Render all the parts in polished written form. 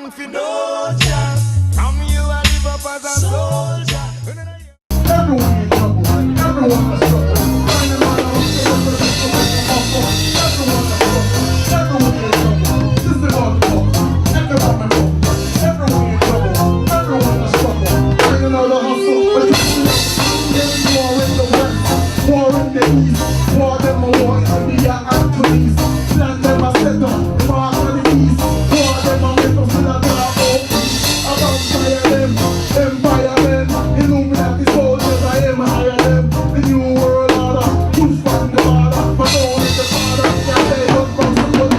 man fi no chance. From you I live up as a soldier. Everyone in trouble, everyone is trouble. Finding out how to say everyone is trouble. Everyone is trouble. This is all the talk. Everyone is trouble. Everyone is trouble. Everyone is trouble. Finding out the hustle, but you see, war in the west, war in the east, war them a war in India and Tunis. Plan them a set up, mark on the east, war them a make us in a dark hole. About fire them, empire men, Illuminati soldiers, I am higher them. The new world order, push from the border, but only the father can say don't from the blood.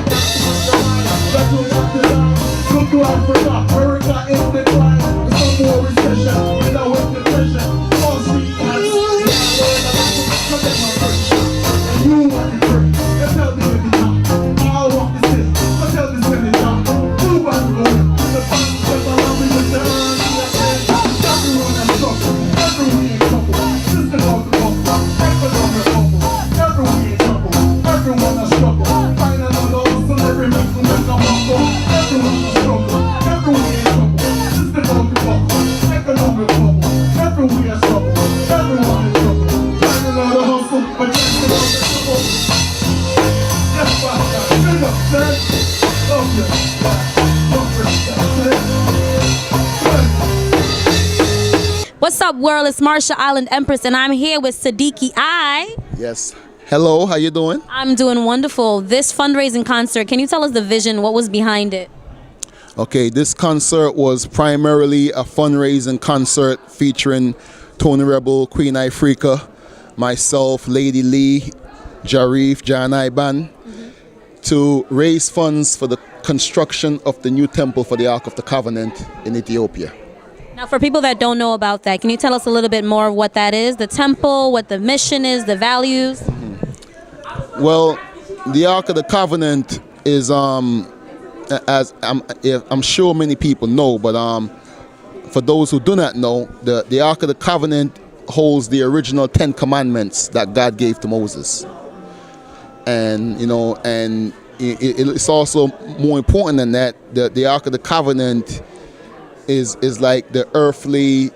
That's what got the down. Look to Africa, America is the decline. Some more recession, without with depression. All street hands, look at my friend. And you want the trick, you tell me if it's not. I want the shit, I tell this when it's not. Two bad going, the fun, just allow me to turn. Everyone has trouble, everyone in trouble. System of the bubble, economic bubble. Everyone in trouble, everyone has struggle. Find another hustle, every man who make a muscle. Everyone has struggle, everyone in trouble. System of the bubble, economic bubble. Everyone has trouble, everyone in trouble. Find another hustle, but just get out the trouble. Yes, Pastor, big up, sir. Love you, love respect, What's up, world? It's Marshall Island Empress, and I'm here with Sadiki-I. Yes. Hello, how you doing? I'm doing wonderful. This fundraising concert, can you tell us the vision? What was behind it? Okay, this concert was primarily a fundraising concert featuring Tony Rebel, Queen Ifrica, myself, Lady Lee, Jarif, John Iban, to raise funds for the construction of the new temple for the Ark of the Covenant in Ethiopia. Now, for people that don't know about that, can you tell us a little bit more of what that is? The temple, what the mission is, the values? Well, the Ark of the Covenant is, as I'm sure many people know, but for those who do not know, the Ark of the Covenant holds the original 10 commandments that God gave to Moses. And, you know, and it's also more important than that, the Ark of the Covenant is like the earthly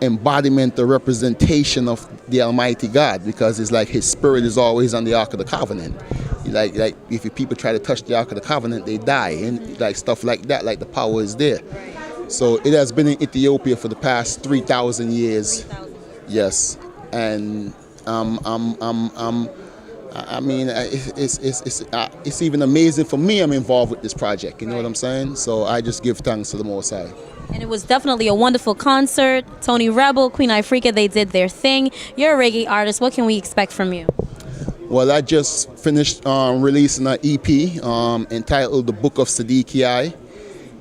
embodiment or representation of the Almighty God, because it's like His Spirit is always on the Ark of the Covenant. Like if people try to touch the Ark of the Covenant, they die, and like stuff like that. Like the power is there. So it has been in Ethiopia for the past 3,000 years. Yes, and I mean, it's even amazing for me. I'm involved with this project. You know what I'm saying? So I just give thanks to the Most High. And it was definitely a wonderful concert. Tony Rebel, Queen Ifrica, they did their thing. You're a reggae artist. What can we expect from you? Well, I just finished releasing an EP entitled The Book of Sadiki-I.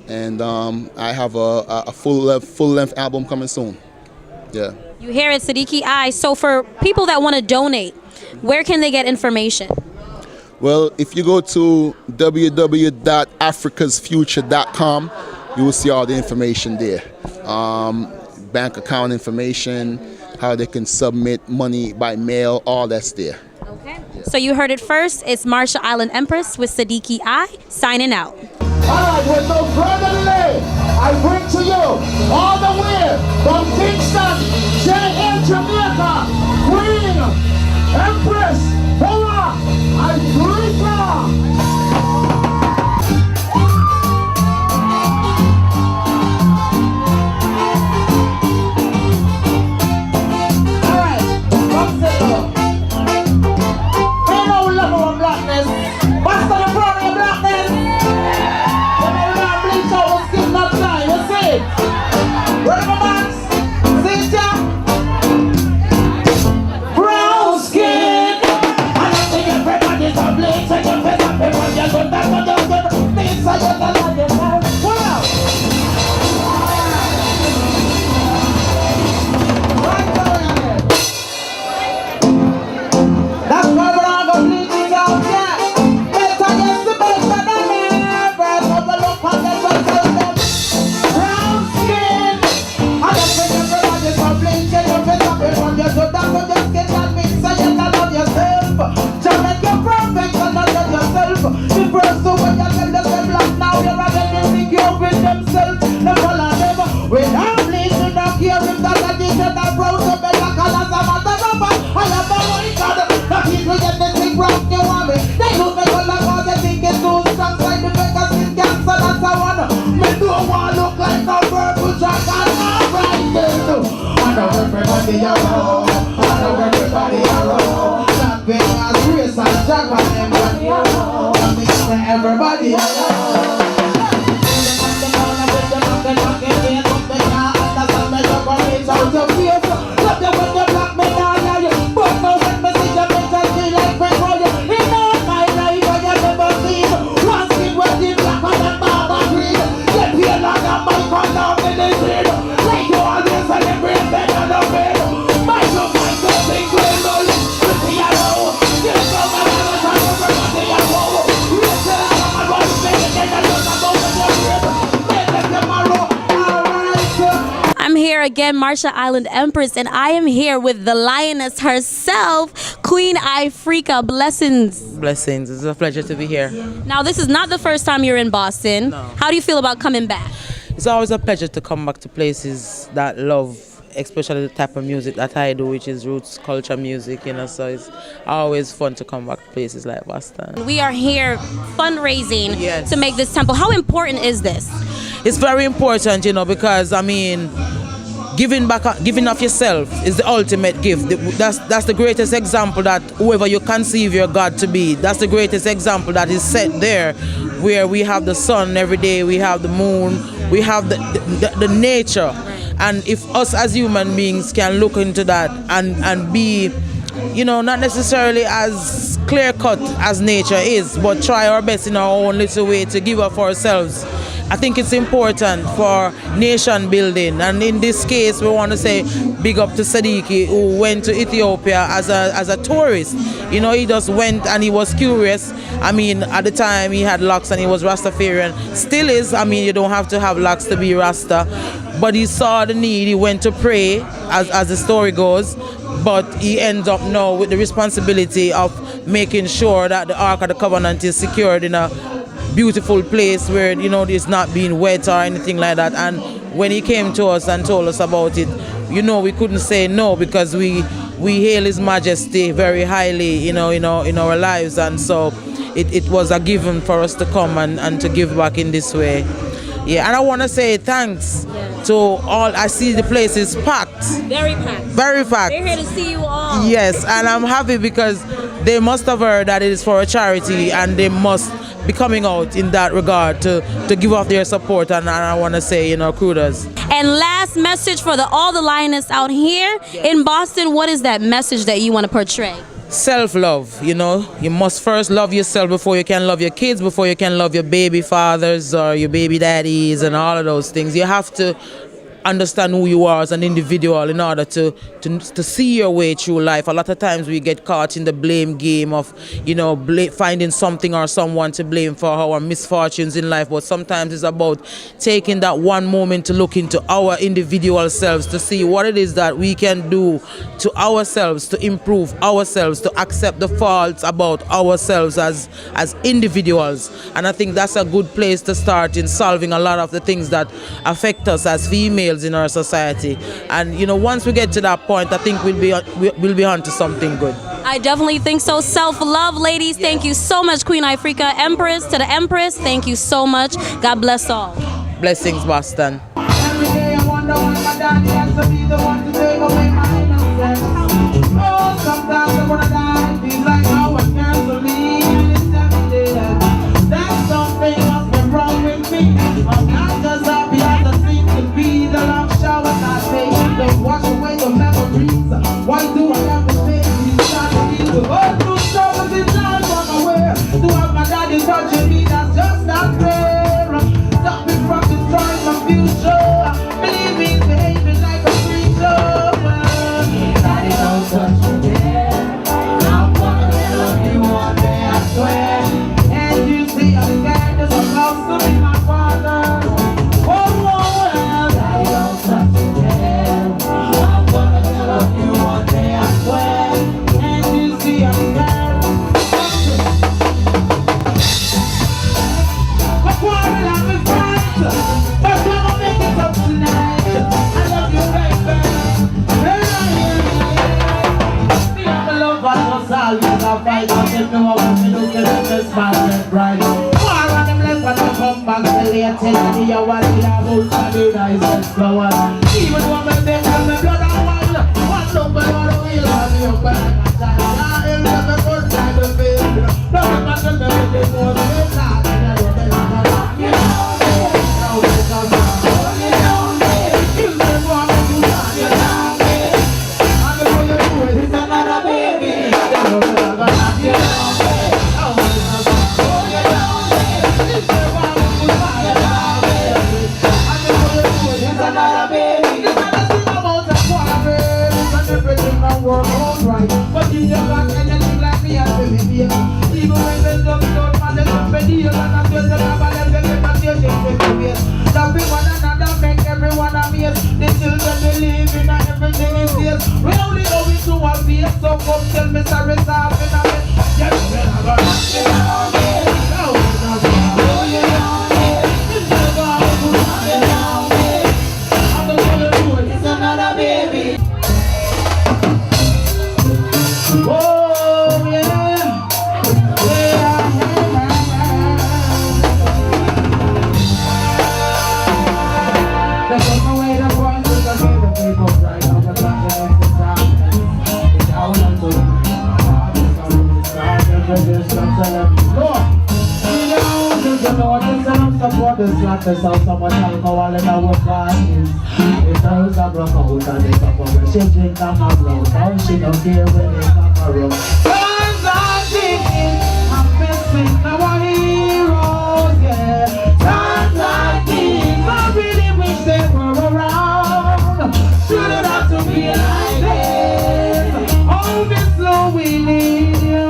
And I have a full-length album coming soon. Yeah. You hear it, Sadiki-I. So for people that want to donate, where can they get information? Well, if you go to www.africasfuture.com, you will see all the information there. Bank account information, how they can submit money by mail, all that's there. Okay. Yeah. So you heard it first. It's Marshall Island Empress with Sadiki-I signing out. All right, with no further delay, I bring to you all the way from Kingston, JL Jamaica, Queen Empress, Ifrica. I'm here again, Marsha Island Empress, and I am here with the lioness herself, Queen Ifrica. Blessings. Blessings. It's a pleasure to be here. Now, this is not the first time you're in Boston. No. How do you feel about coming back? It's always a pleasure to come back to places that love, especially the type of music that I do, which is roots culture music, you know, so it's always fun to come back to places like Boston. We are here fundraising Yes. to make this temple. How important is this? It's very important, you know, because I mean, giving of yourself is the ultimate gift. That's the greatest example that whoever you conceive your God to be, that's the greatest example that is set there, where we have the sun every day, we have the moon, we have the nature. And if us as human beings can look into that and be, you know, not necessarily as clear cut as nature is, but try our best in our own little way to give up ourselves, I think it's important for nation building. And in this case, we want to say big up to Sadiki, who went to Ethiopia as a tourist. You know, he just went and he was curious. I mean, at the time he had locks and he was Rastafarian. Still is. I mean, you don't have to have locks to be Rasta. But he saw the need. He went to pray, as the story goes. But he ends up now with the responsibility of making sure that the Ark of the Covenant is secured in a beautiful place where, you know, it's not being wet or anything like that. And when he came to us and told us about it, you know, we couldn't say no, because we hail His Majesty very highly, you know, in our lives. And so it was a given for us to come and to give back in this way. Yeah, and I want to say thanks to all. I see the place is packed. Very packed. Very packed. They're here to see you all. Yes, and I'm happy because they must have heard that it is for a charity, and they must be coming out in that regard to give off their support. And I want to say, you know, kudos. And last message for all the lioness out here in Boston. What is that message that you want to portray? Self-love, you know. You must first love yourself before you can love your kids, before you can love your baby fathers or your baby daddies and all of those things. You have to understand who you are as an individual in order to see your way through life. A lot of times we get caught in the blame game of, you know, finding something or someone to blame for our misfortunes in life. But sometimes it's about taking that one moment to look into our individual selves, to see what it is that we can do to ourselves, to improve ourselves, to accept the faults about ourselves as individuals. And I think that's a good place to start in solving a lot of the things that affect us as females in our society. And you know, once we get to that point, I think we'll be on to something good. I definitely think so. Self-love, ladies. Yeah. Thank you so much, Queen Ifrica. Empress, to the Empress, thank you so much. God bless all. Blessings, Boston. Every day I wonder why my daddy has to be the one to take away my innocence. Oh, sometimes I wanna die. Feels like how I can't believe it's every day. That something must be wrong with me. I'm not as happy as I seem to be. The long showers I take don't wash away the memories. Why do I have to face these tragedies? To go through struggles in life on my way. To have my daddy touching me, that's just not fair. Stop me from destroying my future. Believe me, baby, like a creature. Daddy, don't touch me there. I'm gonna love you one day, I swear. And you see, I'm scared you're supposed to be my father. Oh, well, Daddy, don't touch me there. I'm gonna love you one day, I swear. And you see, I'm scared. My quarrel and my fight, but I'ma make it up tonight. I love you, baby. Me and my love, I was always a fight, but if no one me look at this man and bright. War on them left and I come back to later. Tell me you want me about to do nice and flower. Even though my baby and my blood are one look, but I don't feel on me up when I got time. I'll never good time to feel. No, I'm not gonna make it more than it's not. But you just got anything like me as a baby. Even when they just don't man, they don't pay deal. And I'm just a rabbi, and they never take it to me. Loving one another make everyone amaze. The children don't come tell me sorry, stop in a bit. Yes, well, I'm gonna knock it down, yeah. No, it's not gonna blow you down, yeah. It's never gonna knock it down, yeah. I'm gonna do it, it's another baby. Oh, yeah. Supporters like the sound someone alcohol in our parties. It tells a broke out and it's up over. She drink and a blow. Now she don't care when they come around. Turns out thinking I'm missing our heroes, yeah. Turns out thinking I really wish they were around. Shouldn't have to be like this. Hold it slow, we need you.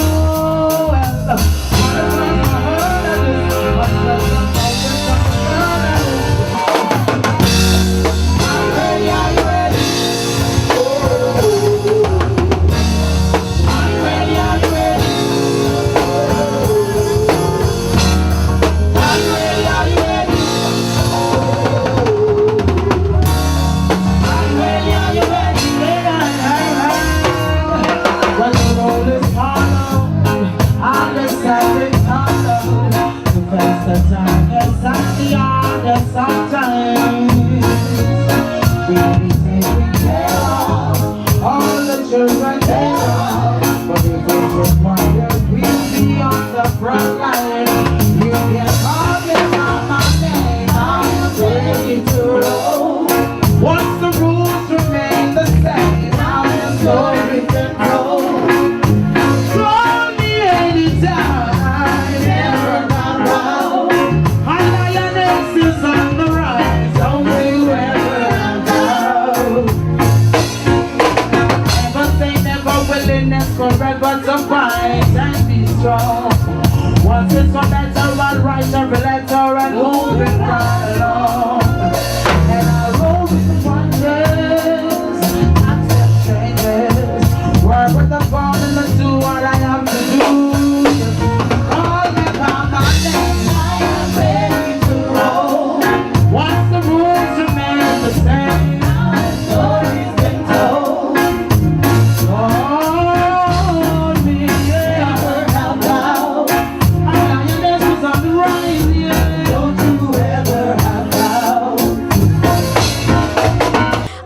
Once it's for better and right and better and moving right along. And I roll with the fundraise, accept changes. Work with the phone and do what I have to do. Call me by my name, I am ready to roll. Once the rules remain the same, now the story's been told. Hold me, yeah.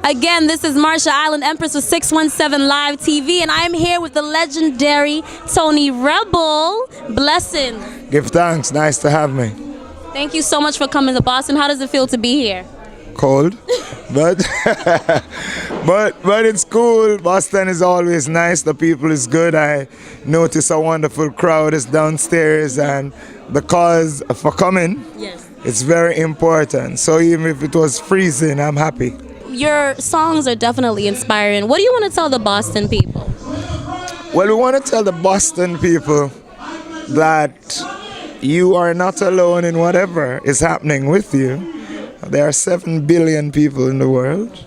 Again, this is Marsha Island Empress with 617 Live TV, and I'm here with the legendary Tony Rebel. Blessing. Give thanks. Nice to have me. Thank you so much for coming to Boston. How does it feel to be here? Cold, but but it's cool. Boston is always nice. The people is good. I notice a wonderful crowd is downstairs, and the cause for coming, Yes. it's very important. So even if it was freezing, I'm happy. Your songs are definitely inspiring. What do you want to tell the Boston people? Well, we want to tell the Boston people that you are not alone in whatever is happening with you. There are 7 billion people in the world,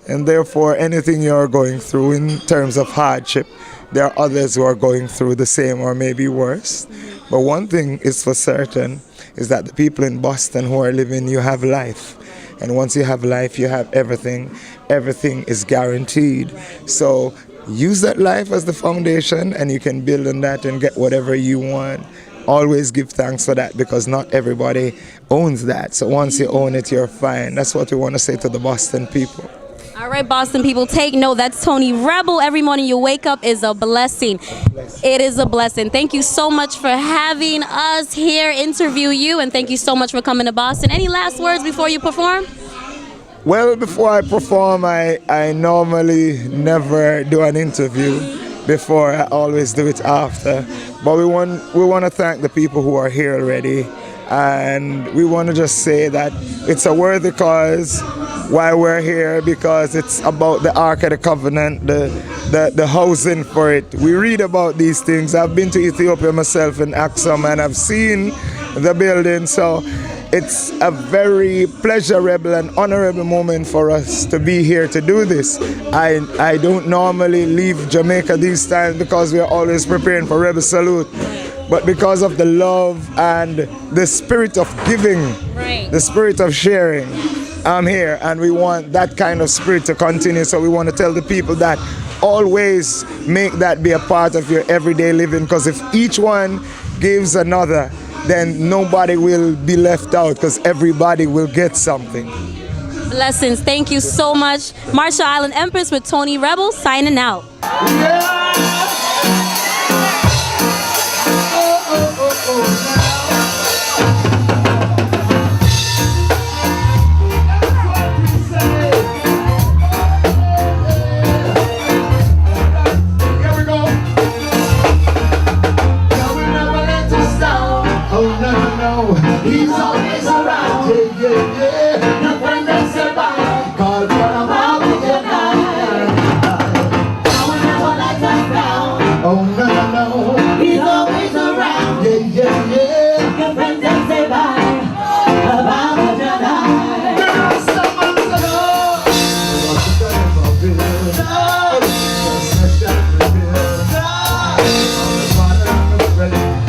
and therefore anything you're going through in terms of hardship, there are others who are going through the same or maybe worse. But one thing is for certain, is that the people in Boston who are living, you have life. And once you have life, you have everything. Everything is guaranteed. So use that life as the foundation, and you can build on that and get whatever you want. Always give thanks for that, because not everybody owns that. So once you own it, you're fine. That's what we want to say to the Boston people. All right, Boston people, take note. That's Tony Rebel. Every morning you wake up is a blessing. It is a blessing. Thank you so much for having us here interview you, and thank you so much for coming to Boston. Any last words before you perform? Well, before I perform, I normally never do an interview before. I always do it after. But we want to thank the people who are here already, and we want to just say that it's a worthy cause why we're here, because it's about the Ark of the Covenant, the housing for it. We read about these things. I've been to Ethiopia myself in Aksum, and I've seen the building. So it's a very pleasurable and honorable moment for us to be here to do this. I don't normally leave Jamaica these times because we are always preparing for Rebel Salute. But because of the love and the spirit of giving, the spirit of sharing, I'm here, and we want that kind of spirit to continue. So we want to tell the people that always make that be a part of your everyday living, because if each one gives another, then nobody will be left out, because everybody will get something. Blessings. Thank you so much. Marshall Island Empress with Tony Rebel signing out. He's always around, yeah, yeah, yeah. Your friend and survive. Call for a while with your night. I will never let us down. Oh, no, no, no. He's always around, yeah, yeah, yeah. Your friend and survive. About with your night. There are someone to know.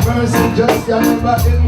Mercy just got never in.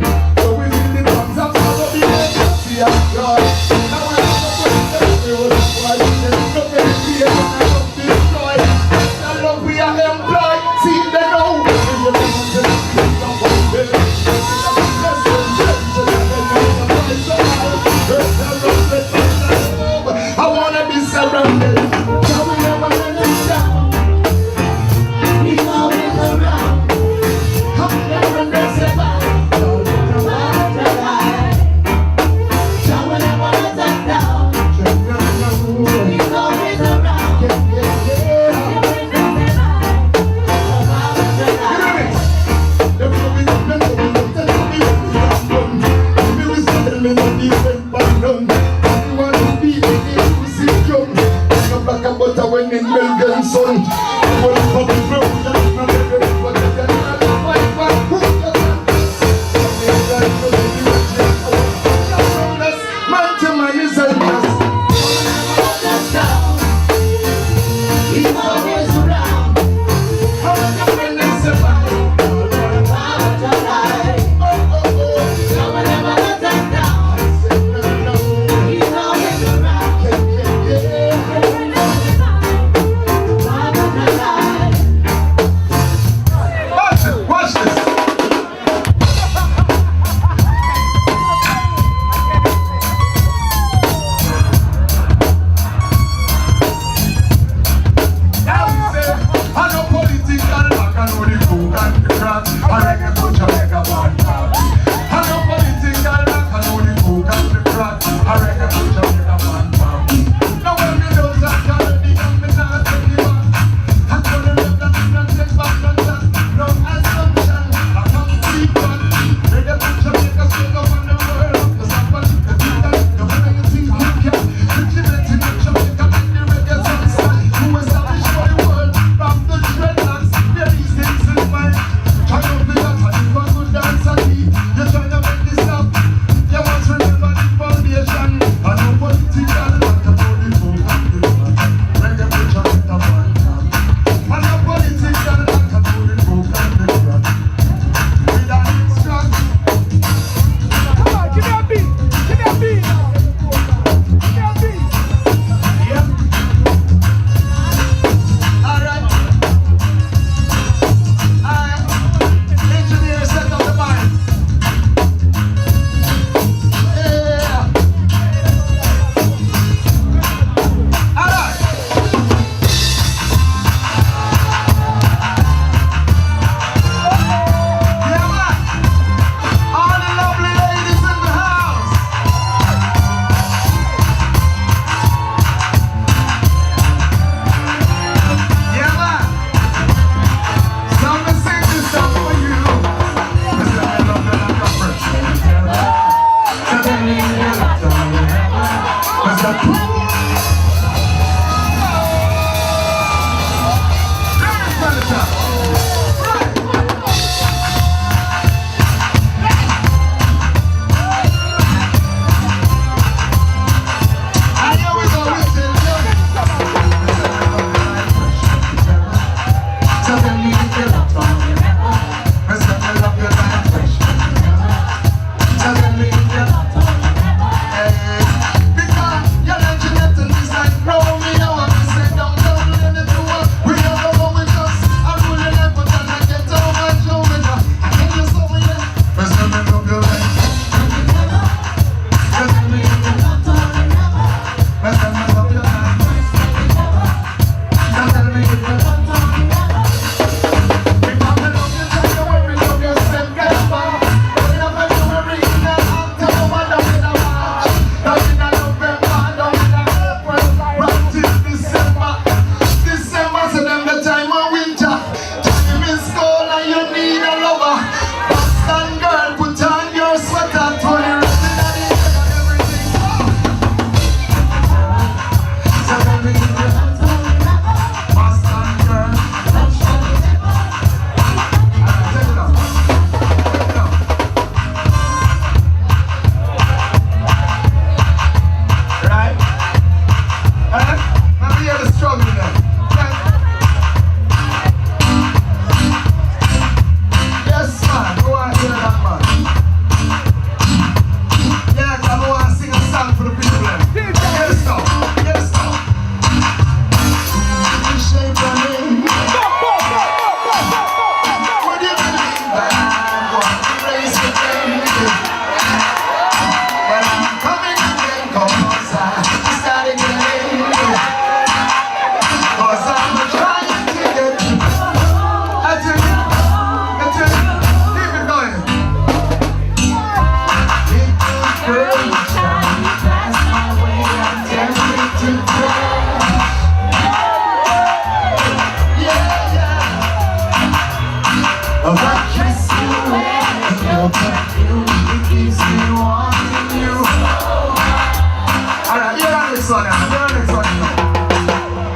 next one now. Hear the next one now.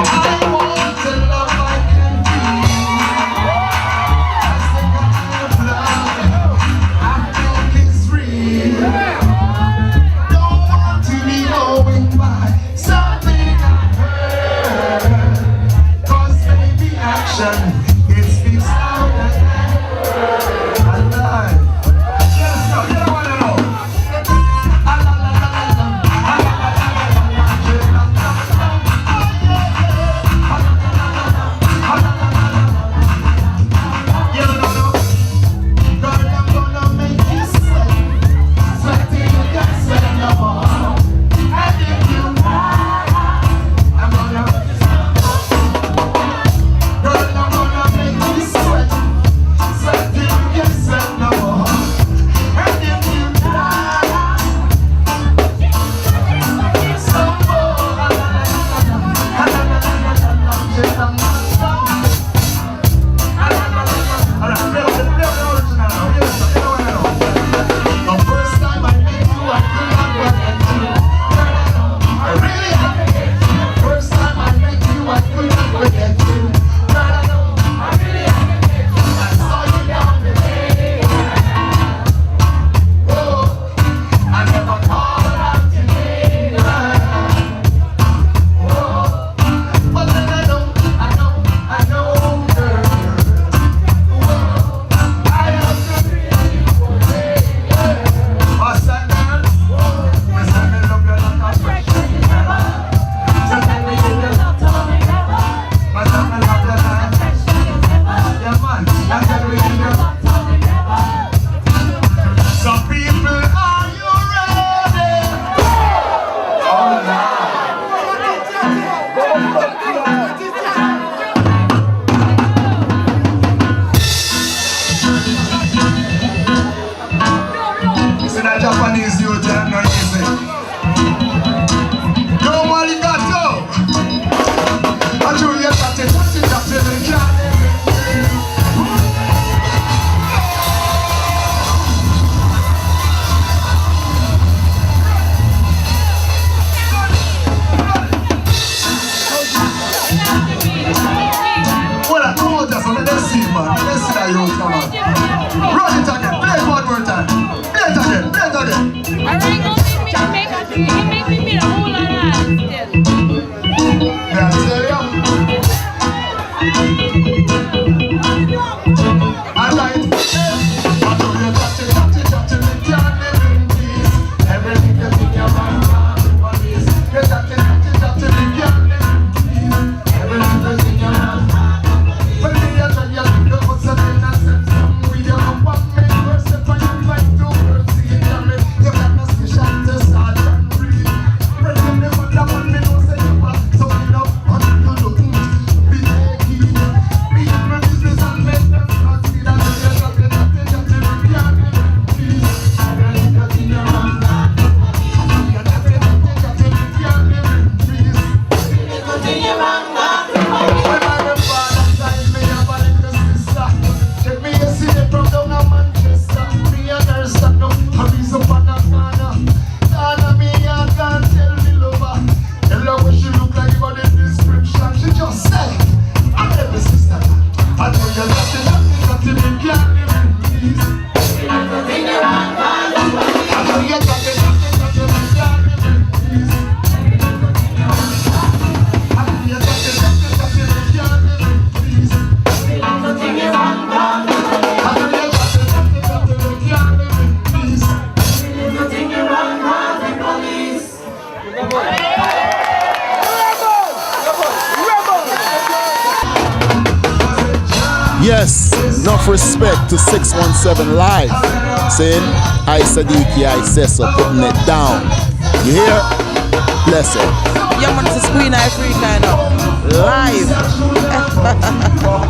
I want to love I can feel. I think it's free. Don't want to be going by something I heard. Cause baby action, it speaks louder than a lie. Yes, no, you don't want to know. Japanese youth are not easy. Don't worry, got to. I show you that they can't. Well, I told you, so let's see, man. Let's see that youth, come on. Run it again. Play it one more time. Play it again. Play it again. He make me feel a whole lot of still. Yeah, I tell you. I like it. I know you got it, we can't live in peace. Everything you think you're wrong, police. You got it, we can't live in peace. Everything you think you're wrong. But me, I tell you, you put some innocence. We don't want me worse than when you try to work. See, you got no station to start and breathe. Pretend the mother want me to say you are. So we know what you do. Be taking, be in my business and make them not see that you got it, we can't live in peace. Everything you think you're wrong. You got it, we can't live in peace. Everything you're wrong. When my father died, me have a little sister. Check me, you see it from down in Manchester. Me and her stand up, and he's up on the corner. Corner me, I can't tell me lover. Tell her what she look like about the description. She just said, I'm every sister. I tell you that we can't live in peace. Everything you're wrong, I tell you that we can't live in peace. I tell you that we can't live in peace. Everything you're wrong, I tell you that we can't live in peace. everything you're wrong, the police. Yes, enough respect to 617 Live. Saying, I Sadiki-I says so, putting it down. You hear? Bless it. Yeah, man, this is Queen Ifrica now. Live.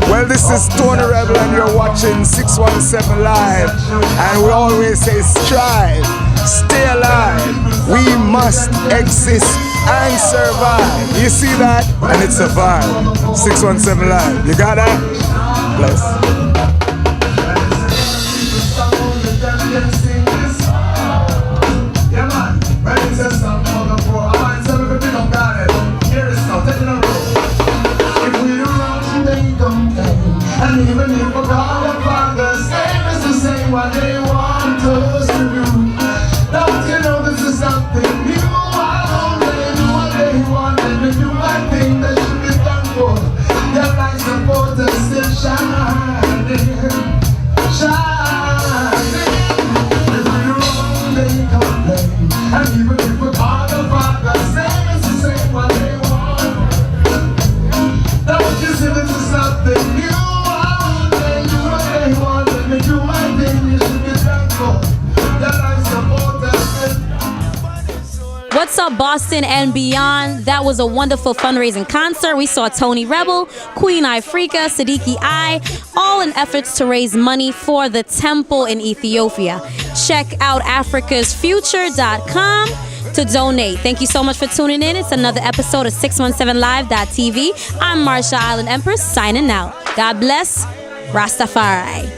Well, this is Tony Rebel and you're watching 617 Live. And we always say strive, stay alive. We must exist and survive. You see that? And it's a vibe. 617 Live. You got that? Bless. Yeah, man. When it's a song for the poor, I might say we be no up, Boston and beyond? That was a wonderful fundraising concert. We saw Tony Rebel, Queen Ifrica, Sadiki-I, all in efforts to raise money for the temple in Ethiopia. Check out africasfuture.com to donate. Thank you so much for tuning in. It's another episode of 617live.tv. I'm Marsha Island Empress signing out. God bless. Rastafari.